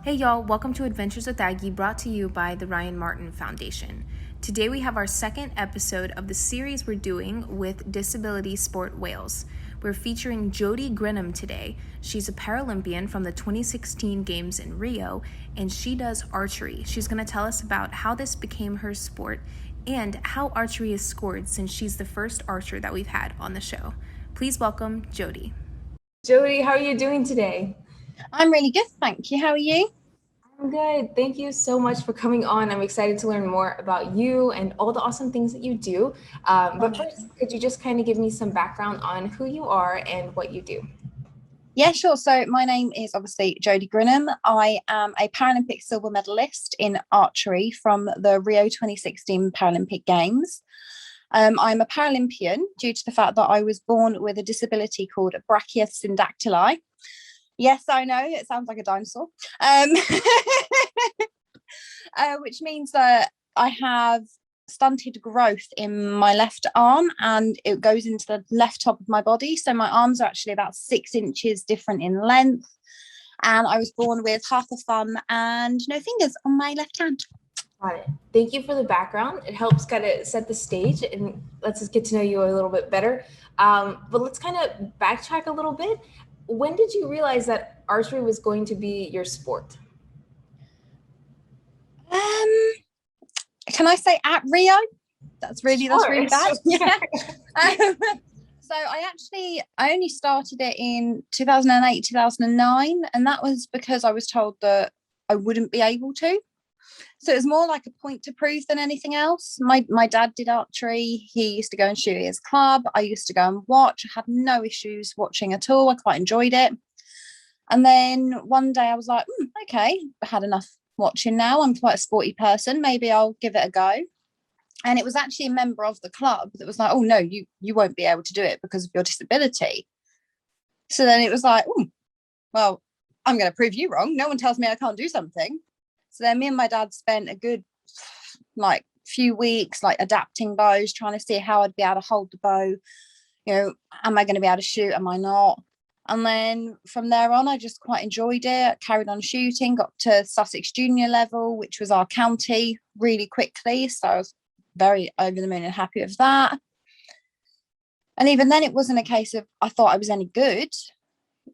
Hey y'all, welcome to Adventures with Aggie, brought to you by the Ryan Martin Foundation. Today we have our second episode of the series we're doing with Disability Sport Wales. We're featuring Jodie Grinham today. She's a Paralympian from the 2016 Games in Rio, and she does archery. She's going to tell us about how this became her sport and how archery is scored, since she's the first archer that we've had on the show. Please welcome Jodie. Jodie, how are you doing today? I'm really good, thank you. How are you? I'm good. Thank you so much for coming on. I'm excited to learn more about you and all the awesome things that you do. But first, could you just kind of give me some background on who you are and what you do? Yeah, sure. So my name is obviously Jodie Grinham. I am a Paralympic silver medalist in archery from the Rio 2016 Paralympic Games. I'm a Paralympian due to the fact that I was born with a disability called brachiosyndactyly. Yes, I know, it sounds like a dinosaur, which means that I have stunted growth in my left arm and it goes into the left top of my body. So my arms are actually about 6 inches different in length. And I was born with half a thumb and no fingers on my left hand. Got it. Thank you for the background. It helps kind of set the stage and lets us get to know you a little bit better. But let's kind of backtrack a little bit. When did you realize that archery was going to be your sport? Can I say at Rio? That's really bad. Yeah. So I only started it in 2008, 2009, and that was because I was told that I wouldn't be able to. So it was more like a point to prove than anything else. My dad did archery. He used to go and shoot at his club. I used to go and watch. I had no issues watching at all. I quite enjoyed it. And then one day I was like, okay, I had enough watching now. I'm quite a sporty person. Maybe I'll give it a go. And it was actually a member of the club that was like, oh, no, you won't be able to do it because of your disability. So then it was like, well, I'm going to prove you wrong. No one tells me I can't do something. So then me and my dad spent a good few weeks adapting bows, trying to see how I'd be able to hold the bow. You know, am I going to be able to shoot? Am I not? And then from there on, I just quite enjoyed it. Carried on shooting, got to Sussex junior level, which was our county, really quickly. So I was very over the moon and happy with that. And even then, it wasn't a case of I thought I was any good.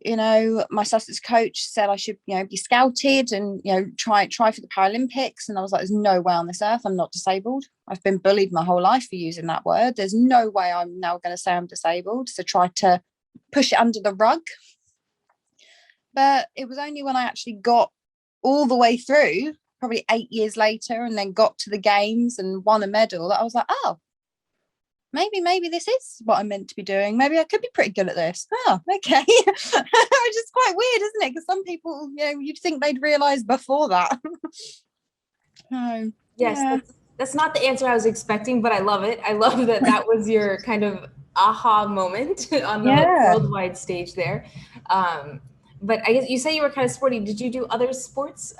You know, my Sussex coach said I should, be scouted and, try for the Paralympics. And I was like, there's no way on this earth I'm not disabled. I've been bullied my whole life for using that word. There's no way I'm now going to say I'm disabled. So try to push it under the rug. But it was only when I actually got all the way through, probably 8 years later, and then got to the games and won a medal, that I was like, oh, maybe this is what I'm meant to be doing. Maybe I could be pretty good at this. Oh, okay. Which is quite weird, isn't it? Because some people, you'd think they'd realise before that. Yes, yeah. That's not the answer I was expecting, but I love it. I love that was your kind of aha moment on the worldwide stage there. But I guess you say you were kind of sporty. Did you do other sports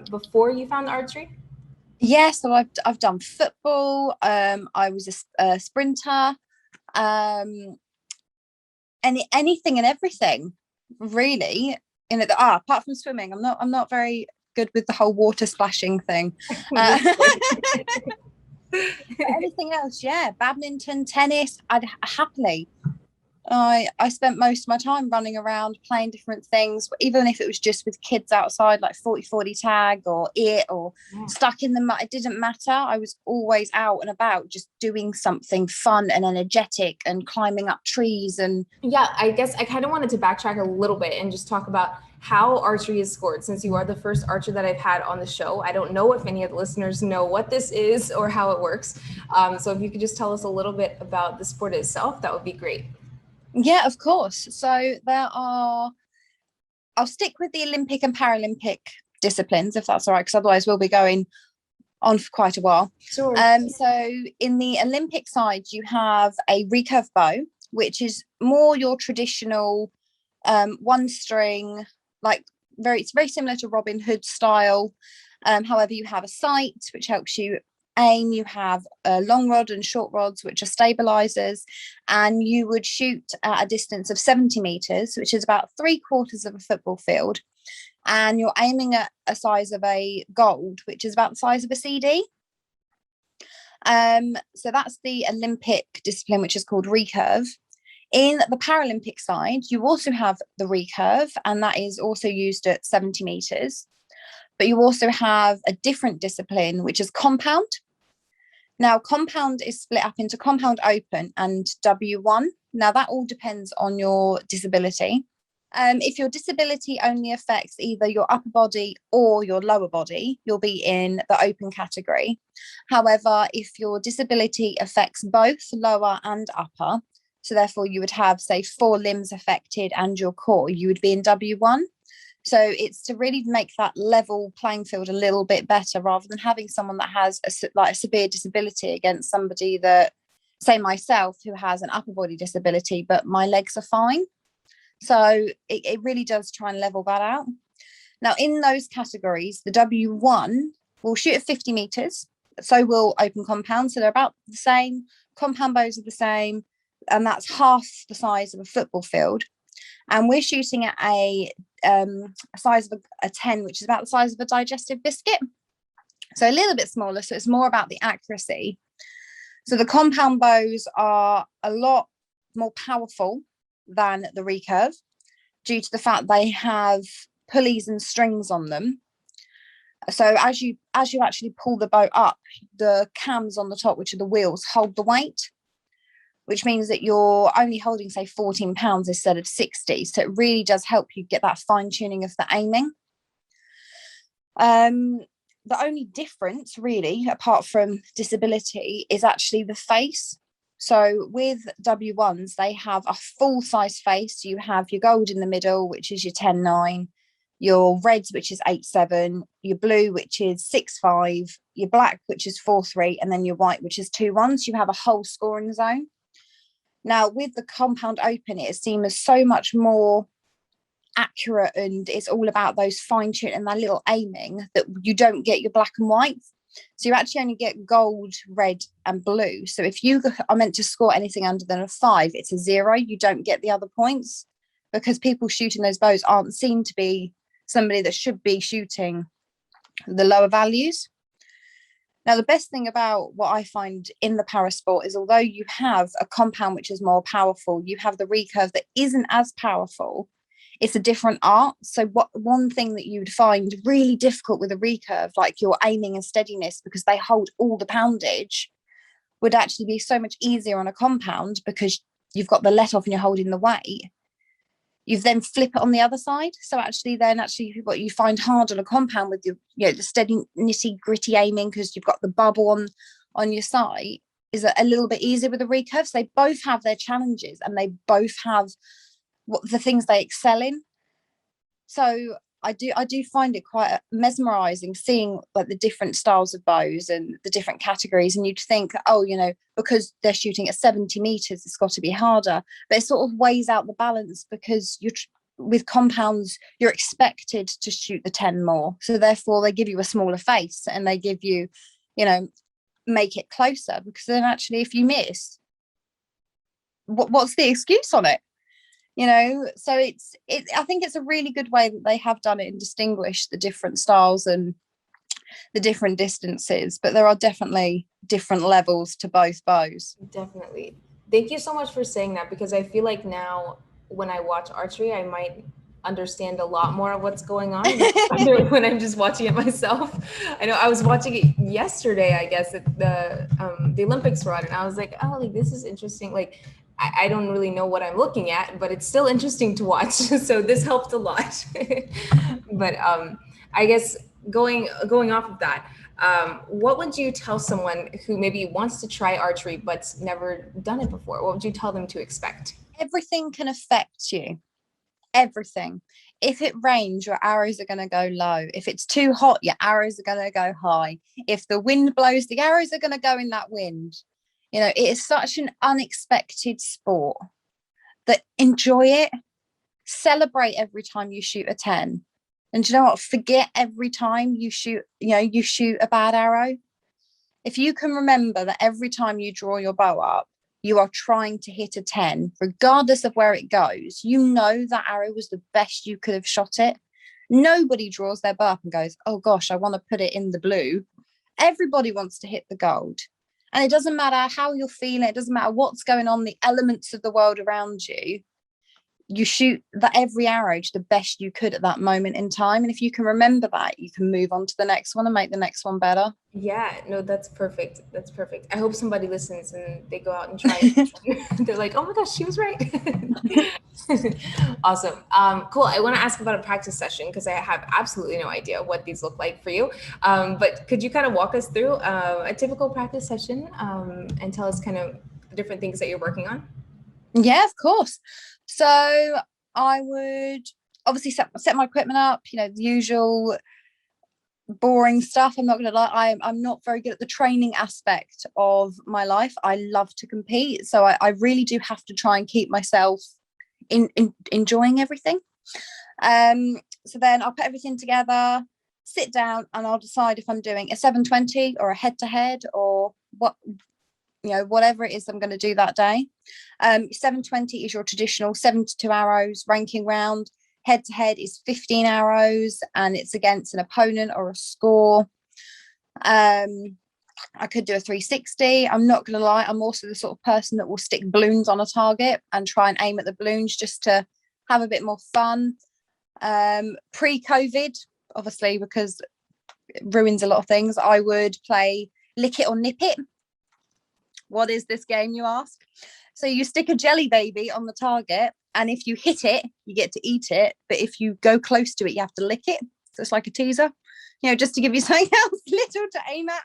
before you found archery? Yeah, so I've done football. I was a sprinter. Anything and everything, really. Apart from swimming, I'm not very good with the whole water splashing thing. Anything else, yeah, badminton, tennis, I'd happily. I spent most of my time running around playing different things, even if it was just with kids outside, like 40-40 tag or it or stuck in the mud. It didn't matter. I was always out and about just doing something fun and energetic and climbing up trees. And yeah, I guess I kind of wanted to backtrack a little bit and just talk about how archery is scored, since you are the first archer that I've had on the show. I don't know if any of the listeners know what this is or how it works. So if you could just tell us a little bit about the sport itself, that would be great. Yeah, of course. So I'll stick with the Olympic and Paralympic disciplines, if that's all right, because otherwise we'll be going on for quite a while. Sure. So in the Olympic side, you have a recurve bow, which is more your traditional one string, it's very similar to Robin Hood style. However, you have a sight, which helps you aim. You have a long rod and short rods, which are stabilizers, and you would shoot at a distance of 70 meters, which is about 3/4 of a football field. and you're aiming at a size of a gold, which is about the size of a CD. So that's the Olympic discipline, which is called recurve. In the Paralympic side, you also have the recurve, and that is also used at 70 meters. But you also have a different discipline, which is compound. Now, compound is split up into compound open and W1. Now, that all depends on your disability. If your disability only affects either your upper body or your lower body, you'll be in the open category. However, if your disability affects both lower and upper, so therefore you would have, say, 4 limbs affected and your core, you would be in W1. So it's to really make that level playing field a little bit better, rather than having someone that has a severe disability against somebody that, say myself, who has an upper body disability, but my legs are fine. So it really does try and level that out. Now, in those categories, the W1 will shoot at 50 meters. So will open compound. So they're about the same. Compound bows are the same. And that's half the size of a football field. And we're shooting at a size of a 10, which is about the size of a digestive biscuit. So a little bit smaller. So it's more about the accuracy. So the compound bows are a lot more powerful than the recurve, due to the fact they have pulleys and strings on them. So as you actually pull the boat up, the cams on the top, which are the wheels, hold the weight, which means that you're only holding, say, 14 pounds instead of 60. So it really does help you get that fine tuning of the aiming. The only difference, really, apart from disability, is actually the face. So with W1s, they have a full size face. You have your gold in the middle, which is your 10-9, your reds, which is 8-7, your blue, which is 6-5, your black, which is 4-3, and then your white, which is 2-1. So you have a whole scoring zone. Now, with the compound open, it seems so much more accurate, and it's all about those fine tune and that little aiming, that you don't get your black and white. So you actually only get gold, red and blue. So if you are meant to score anything under than a 5, it's a 0. You don't get the other points, because people shooting those bows aren't seen to be somebody that should be shooting the lower values. Now, the best thing about what I find in the parasport is, although you have a compound which is more powerful, you have the recurve that isn't as powerful. It's a different art. So one thing that you would find really difficult with a recurve, like your aiming and steadiness, because they hold all the poundage, would actually be so much easier on a compound, because you've got the let off and you're holding the weight. You then flip it on the other side. So actually what you find hard on a compound with your, the steady, nitty gritty aiming, because you've got the bubble on your side, is a little bit easier with the recurves. They both have their challenges, and they both have the things they excel in. So I do find it quite mesmerizing, seeing like the different styles of bows and the different categories, and you'd think, because they're shooting at 70 meters, it's got to be harder, but it sort of weighs out the balance, because with compounds you're expected to shoot the 10 more, so therefore they give you a smaller face, and they give you, make it closer, because then actually if you miss, what's the excuse on it? So I think it's a really good way that they have done it and distinguished the different styles and the different distances, but there are definitely different levels to both bows. Definitely. Thank you so much for saying that, because I feel like now when I watch archery, I might understand a lot more of what's going on when I'm just watching it myself. I know I was watching it yesterday, I guess, at the Olympics were on, and I was like, this is interesting. Like, I don't really know what I'm looking at, but it's still interesting to watch. So this helped a lot. But I guess going off of that, what would you tell someone who maybe wants to try archery but's never done it before? What would you tell them to expect? Everything can affect you. Everything. If it rains, your arrows are going to go low. If it's too hot, your arrows are going to go high. If the wind blows, the arrows are going to go in that wind. It is such an unexpected sport that enjoy it, celebrate every time you shoot a 10. And do you know what? Forget every time you shoot a bad arrow. If you can remember that every time you draw your bow up, you are trying to hit a 10, regardless of where it goes, that arrow was the best you could have shot it. Nobody draws their bow up and goes, oh gosh, I want to put it in the blue. Everybody wants to hit the gold. And it doesn't matter how you're feeling, it doesn't matter what's going on, the elements of the world around you. You shoot that every arrow to the best you could at that moment in time. And if you can remember that, you can move on to the next one and make the next one better. Yeah, no, that's perfect. That's perfect. I hope somebody listens and they go out and try it. They're like, oh my gosh, she was right. Awesome. Cool. I want to ask about a practice session because I have absolutely no idea what these look like for you. But could you kind of walk us through a typical practice session and tell us kind of the different things that you're working on? Yeah, of course. So I would obviously set my equipment up, the usual boring stuff. I'm not going to lie, I'm not very good at the training aspect of my life. I love to compete. So I really do have to try and keep myself enjoying everything. So then I'll put everything together, sit down, and I'll decide if I'm doing a 720 or a head-to-head or whatever it is I'm going to do that day. 720 is your traditional 72 arrows ranking round. Head-to-head is 15 arrows and it's against an opponent or a score. I could do a 360. I'm not going to lie, I'm also the sort of person that will stick balloons on a target and try and aim at the balloons just to have a bit more fun. Pre-COVID, obviously, because it ruins a lot of things, I would play Lick It or Nip It. What is this game, you ask? So you stick a jelly baby on the target, and if you hit it, you get to eat it. But if you go close to it, you have to lick it. So it's like a teaser, just to give you something else little to aim at.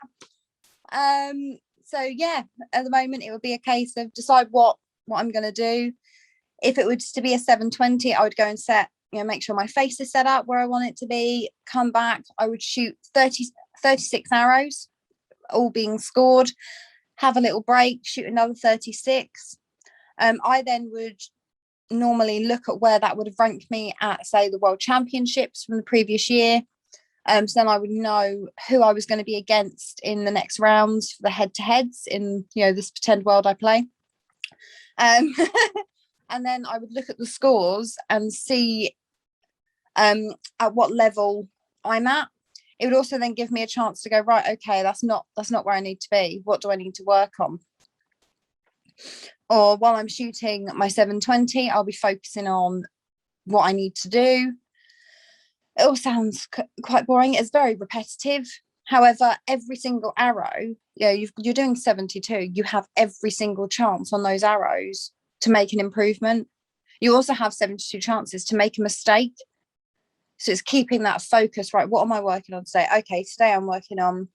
So yeah, at the moment, it would be a case of decide what I'm going to do. If it was to be a 720, I would go and set, make sure my face is set up where I want it to be. Come back, I would shoot 36 arrows, all being scored. Have a little break, shoot another 36. I then would normally look at where that would have ranked me at, say, the World Championships from the previous year. So then I would know who I was going to be against in the next rounds for the head-to-heads in, this pretend world I play. And then I would look at the scores and see at what level I'm at. It would also then give me a chance to go, right, okay, that's not where I need to be. What do I need to work on? Or while I'm shooting my 720, I'll be focusing on what I need to do. It all sounds quite boring. It's very repetitive. However, every single arrow, you're doing 72. You have every single chance on those arrows to make an improvement. You also have 72 chances to make a mistake. So it's keeping that focus, right? What am I working on today? Okay, today I'm working on,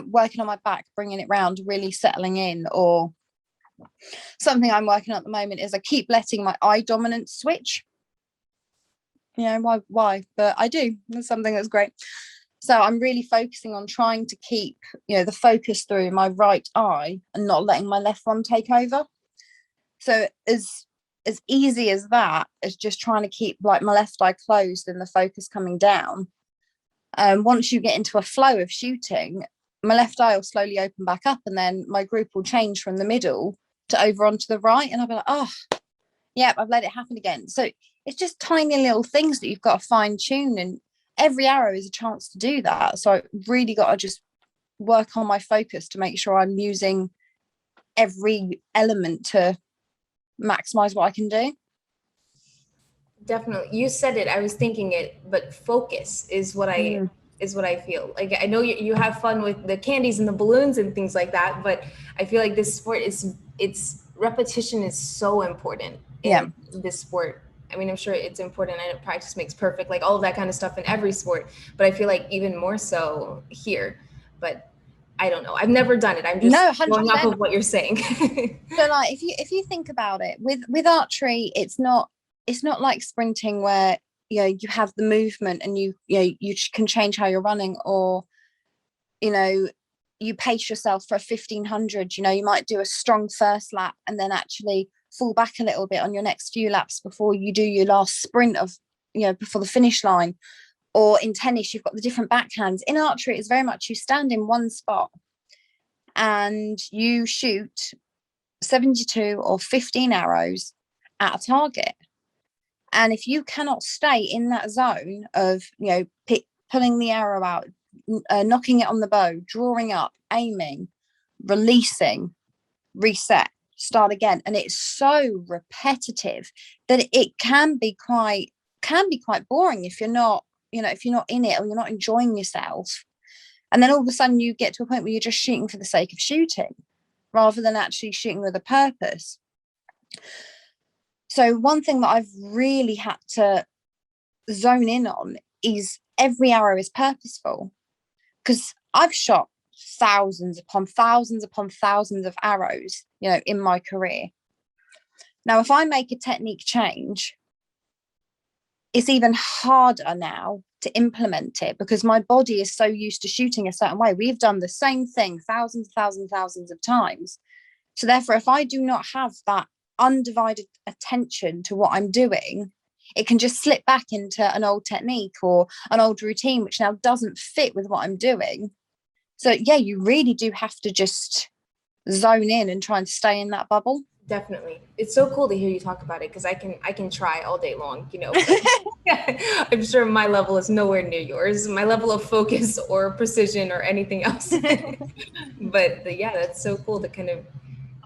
working on my back, bringing it round, really settling in. Or something I'm working on at the moment is I keep letting my eye dominance switch. Why? But I do. That's something that's great. So I'm really focusing on trying to keep, the focus through my right eye and not letting my left one take over. So as easy as that, as just trying to keep like my left eye closed and the focus coming down. Once you get into a flow of shooting, my left eye will slowly open back up and then my group will change from the middle to over onto the right. And I'll be like, oh, yeah, I've let it happen again. So it's just tiny little things that you've got to fine tune, and every arrow is a chance to do that. So I really got to just work on my focus to make sure I'm using every element to maximize what I can do. Definitely. You said it, I was thinking it, but focus is what I feel. Like, I know you have fun with the candies and the balloons and things like that, but I feel like this sport it's repetition is so important in this sport. I mean, I'm sure it's important. I know practice makes perfect, like all of that kind of stuff in every sport, but I feel like even more so here. But I don't know. I've never done it. I'm just going off of what you're saying. So like if you think about it, with archery, it's not like sprinting where you have the movement and you can change how you're running, or you pace yourself for a 1500. You might do a strong first lap and then actually fall back a little bit on your next few laps before you do your last sprint of before the finish line. Or in tennis, you've got the different backhands. In archery, it's very much you stand in one spot and you shoot 72 or 15 arrows at a target. And if you cannot stay in that zone of, pulling the arrow out, knocking it on the bow, drawing up, aiming, releasing, reset, start again, and it's so repetitive that it can be quite boring if you're not in it, or you're not enjoying yourself. And then all of a sudden you get to a point where you're just shooting for the sake of shooting rather than actually shooting with a purpose. So one thing that I've really had to zone in on is every arrow is purposeful, because I've shot thousands upon thousands upon thousands of arrows, in my career. Now, if I make a technique change, it's even harder now to implement it because my body is so used to shooting a certain way. We've done the same thing thousands of times. So therefore, if I do not have that undivided attention to what I'm doing, it can just slip back into an old technique or an old routine, which now doesn't fit with what I'm doing. So yeah, you really do have to just zone in and try and stay in that bubble. Definitely. It's so cool to hear you talk about it, because I can try all day long, I'm sure my level is nowhere near yours, my level of focus or precision or anything else. But yeah, that's so cool to kind of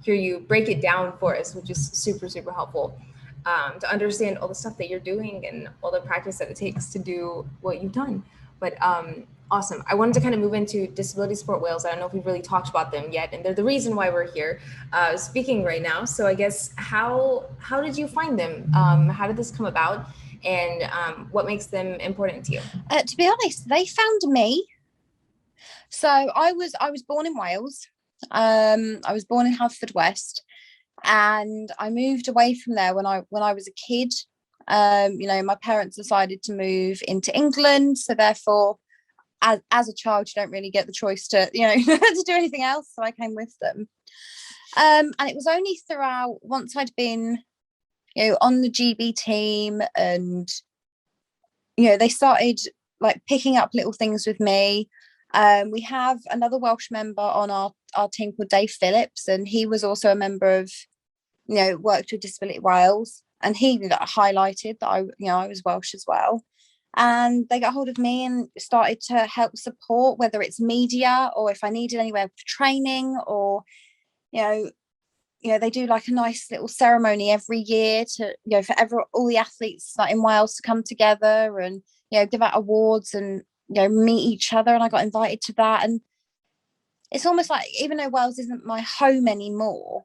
hear you break it down for us, which is super, super helpful, to understand all the stuff that you're doing and all the practice that it takes to do what you've done. But awesome. I wanted to kind of move into disability sport whales. I don't know if we've really talked about them yet, and they're the reason why we're here speaking right now. So I guess how did you find them? How did this come about, and what makes them important to you? To be honest, they found me. So I was born in Wales. I was born in Haverfordwest, and I moved away from there when I was a kid. My parents decided to move into England, so therefore as a child you don't really get the choice to to do anything else, so I came with them. And it was only throughout, once I'd been on the GB team, and they started like picking up little things with me. We have another Welsh member on our team called Dave Phillips, and he was also a member of worked with Disability Wales, and he highlighted that I was Welsh as well. And they got hold of me and started to help support, whether it's media or if I needed anywhere for training, or they do like a nice little ceremony every year to for all the athletes like in Wales to come together and give out awards and meet each other. And I got invited to that, and it's almost like, even though Wales isn't my home anymore,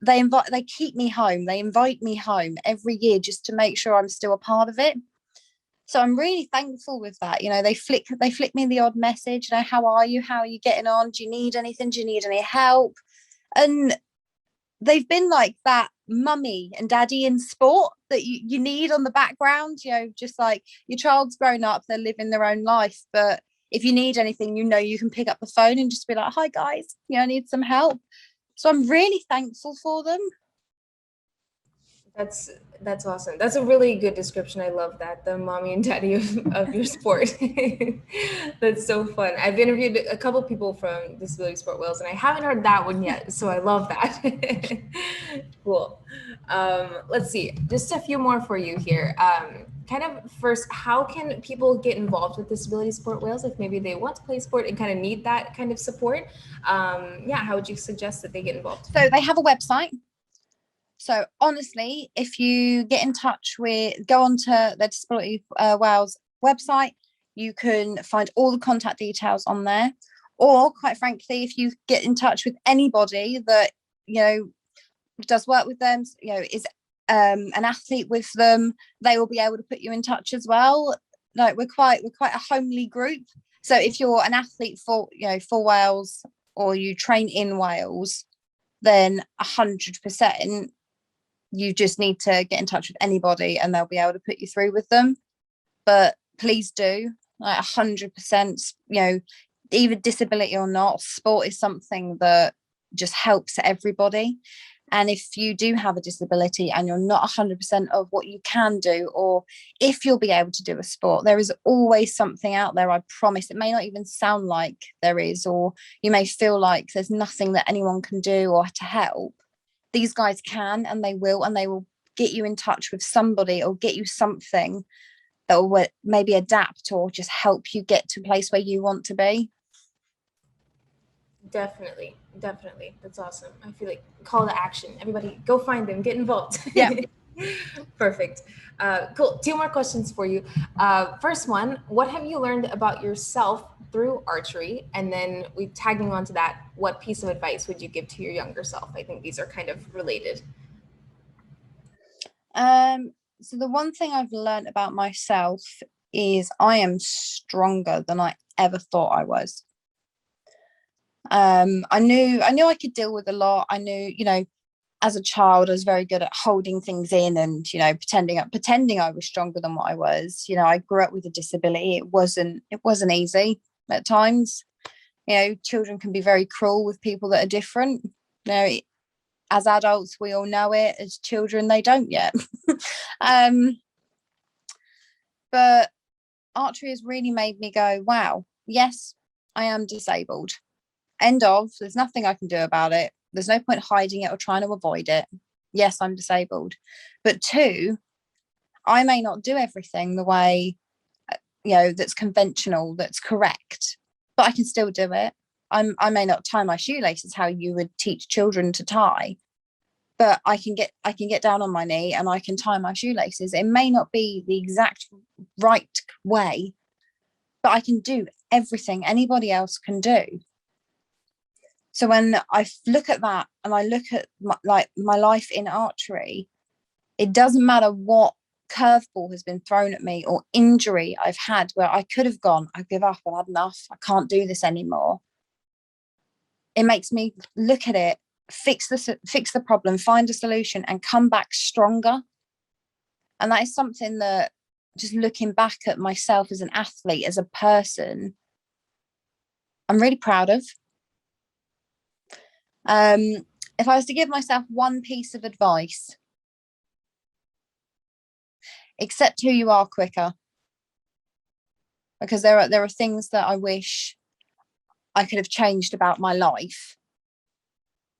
they keep me home. They invite me home every year just to make sure I'm still a part of it. So I'm really thankful with that. They flick me the odd message, how are you getting on, do you need anything, do you need any help? And they've been like that mummy and daddy in sport that you need on the background, just like your child's grown up, they're living their own life, but if you need anything, you can pick up the phone and just be like, hi guys, I need some help. So I'm really thankful for them. That's awesome. That's a really good description. I love that, the mommy and daddy of your sport. That's so fun. I've interviewed a couple people from Disability Sport Wales, and I haven't heard that one yet, so I love that. Cool. Let's see, just a few more for you here. Kind of first, how can people get involved with Disability Sport Wales if maybe they want to play sport and kind of need that kind of support? How would you suggest that they get involved? So they have a website. So honestly, if you get in touch go onto the Disability Wales website, you can find all the contact details on there. Or quite frankly, if you get in touch with anybody that, does work with them, is an athlete with them, they will be able to put you in touch as well. Like we're quite a homely group. So if you're an athlete for Wales, or you train in Wales, then 100%, you just need to get in touch with anybody and they'll be able to put you through with them. But please do, like 100%, either disability or not, sport is something that just helps everybody. And if you do have a disability and you're not 100% of what you can do, or if you'll be able to do a sport, there is always something out there, I promise. It may not even sound like there is, or you may feel like there's nothing that anyone can do or to help. These guys can, and they will get you in touch with somebody or get you something that will maybe adapt or just help you get to a place where you want to be. Definitely. That's awesome. I feel like call to action. Everybody go find them, get involved. Yeah. Perfect. Cool. 2 more questions for you. First one, what have you learned about yourself through archery? And then we tagging onto that, what piece of advice would you give to your younger self? I think these are kind of related. So the one thing I've learned about myself is I am stronger than I ever thought I was. I knew I could deal with a lot. I knew, as a child, I was very good at holding things in and, pretending I was stronger than what I was. I grew up with a disability. It wasn't easy at times. Children can be very cruel with people that are different. As adults, we all know it. As children, they don't yet. But archery has really made me go, wow, yes, I am disabled. End of. There's nothing I can do about it. There's no point hiding it or trying to avoid it. Yes, I'm disabled. But 2, I may not do everything the way, that's conventional, that's correct, but I can still do it. I may not tie my shoelaces how you would teach children to tie, but I can get down on my knee and I can tie my shoelaces. It may not be the exact right way, but I can do everything anybody else can do. So when I look at that and I look at my life in archery, it doesn't matter what curveball has been thrown at me or injury I've had where I could have gone, I give up, I've had enough, I can't do this anymore. It makes me look at it, fix the problem, find a solution, and come back stronger. And that is something that, just looking back at myself as an athlete, as a person, I'm really proud of. If I was to give myself one piece of advice, accept who you are quicker, because there are things that I wish I could have changed about my life,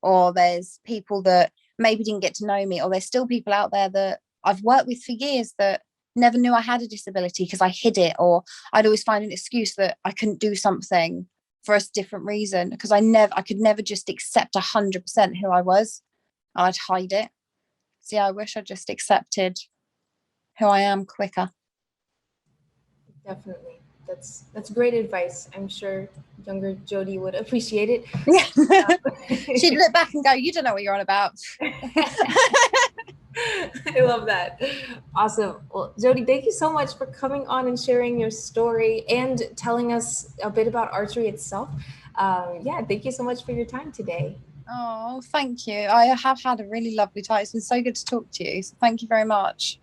or there's people that maybe didn't get to know me, or there's still people out there that I've worked with for years that never knew I had a disability because I hid it, or I'd always find an excuse that I couldn't do something for a different reason, because I could never just accept 100% who I was, and I'd hide it. So yeah, I wish I just accepted who I am quicker. Definitely. That's great advice. I'm sure younger Jodie would appreciate it. She'd look back and go, you don't know what you're on about. I love that. Awesome. Well, Jodie, thank you so much for coming on and sharing your story and telling us a bit about archery itself. Thank you so much for your time today. Oh, thank you. I have had a really lovely time. It's been so good to talk to you. So thank you very much.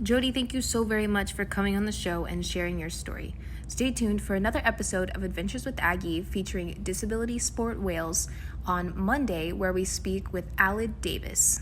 Jodie, thank you so very much for coming on the show and sharing your story. Stay tuned for another episode of Adventures with Aggie featuring Disability Sport Wales on Monday, where we speak with Alid Davis.